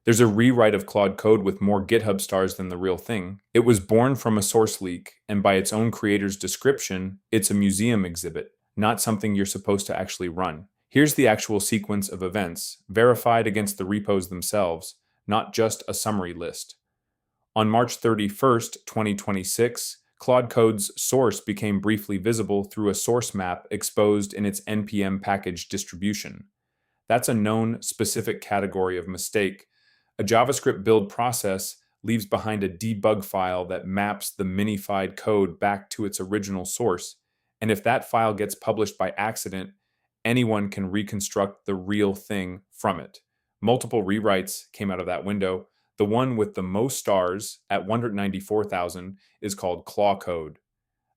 There's a rewrite of Claude Code with more GitHub stars than the real thing. It was born from a source leak, and by its own creator's description, it's a museum exhibit, not something you're supposed to actually run. Here's the actual sequence of events, verified against the repos themselves, not just a summary list. On March 31st, 2026, Claude Code's source became briefly visible through a source map exposed in its npm package distribution. That's a known specific category of mistake. A JavaScript build process leaves behind a debug file that maps the minified code back to its original source. And if that file gets published by accident, anyone can reconstruct the real thing from it. Multiple rewrites came out of that window. The one with the most stars at 194,000 is called Claude Code.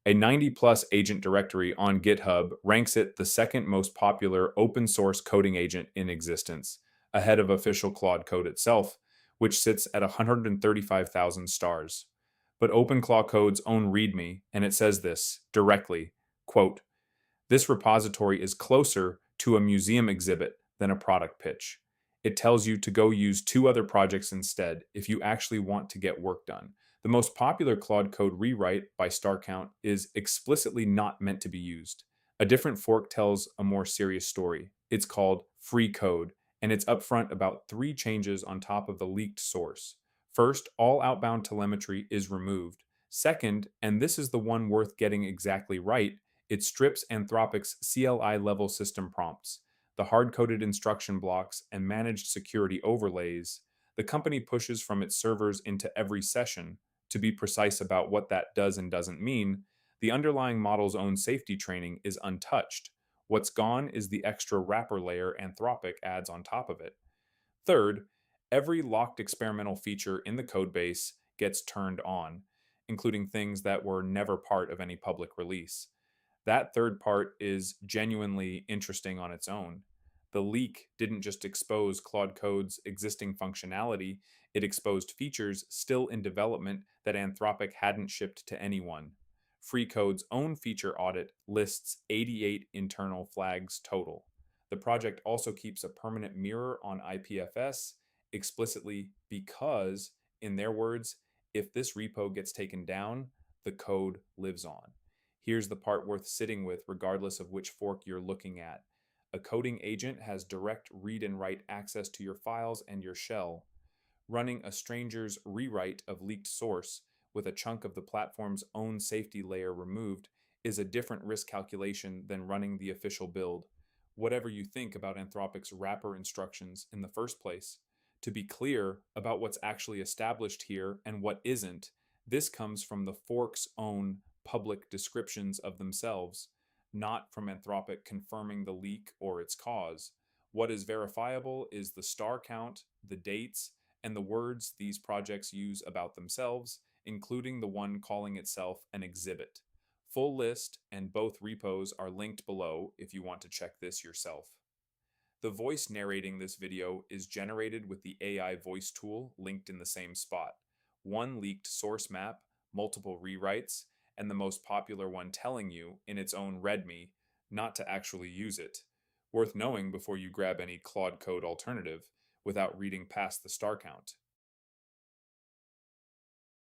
A 90-plus agent directory on GitHub ranks it the second most popular open source coding agent in existence, ahead of official Claude Code itself, which sits at 135,000 stars. But Open Claude Code's own README, and it says this directly, quote, "This repository is closer to a museum exhibit than a product pitch. It tells you to go use two other projects instead if you actually want to get work done. The most popular Claude Code rewrite by star count is explicitly not meant to be used. A different fork tells a more serious story. It's called Free Code, and it's upfront about three changes on top of the leaked source. First, all outbound telemetry is removed. Second, and this is the one worth getting exactly right, it strips Anthropic's CLI level system prompts, the hard-coded instruction blocks, and managed security overlays. The company pushes from its servers into every session. To be precise about what that does and doesn't mean, the underlying model's own safety training is untouched. What's gone is the extra wrapper layer Anthropic adds on top of it. Third, every locked experimental feature in the codebase gets turned on, including things that were never part of any public release. That third part is genuinely interesting on its own. The leak didn't just expose Claude Code's existing functionality, it exposed features still in development that Anthropic hadn't shipped to anyone. Free Code's own feature audit lists 88 internal flags total. The project also keeps a permanent mirror on IPFS explicitly because, in their words, if this repo gets taken down, the code lives on. Here's the part worth sitting with regardless of which fork you're looking at. A coding agent has direct read and write access to your files and your shell. Running a stranger's rewrite of leaked source with a chunk of the platform's own safety layer removed is a different risk calculation than running the official build. Whatever you think about Anthropic's wrapper instructions in the first place, to be clear about what's actually established here and what isn't, this comes from the fork's own public descriptions of themselves, not from Anthropic confirming the leak or its cause. What is verifiable is the star count, the dates, and the words these projects use about themselves, including the one calling itself an exhibit. Full list and both repos are linked below if you want to check this yourself. The voice narrating this video is generated with the AI voice tool linked in the same spot. One leaked source map, multiple rewrites, and the most popular one telling you, in its own README, not to actually use it. Worth knowing before you grab any Claude Code alternative without reading past the star count.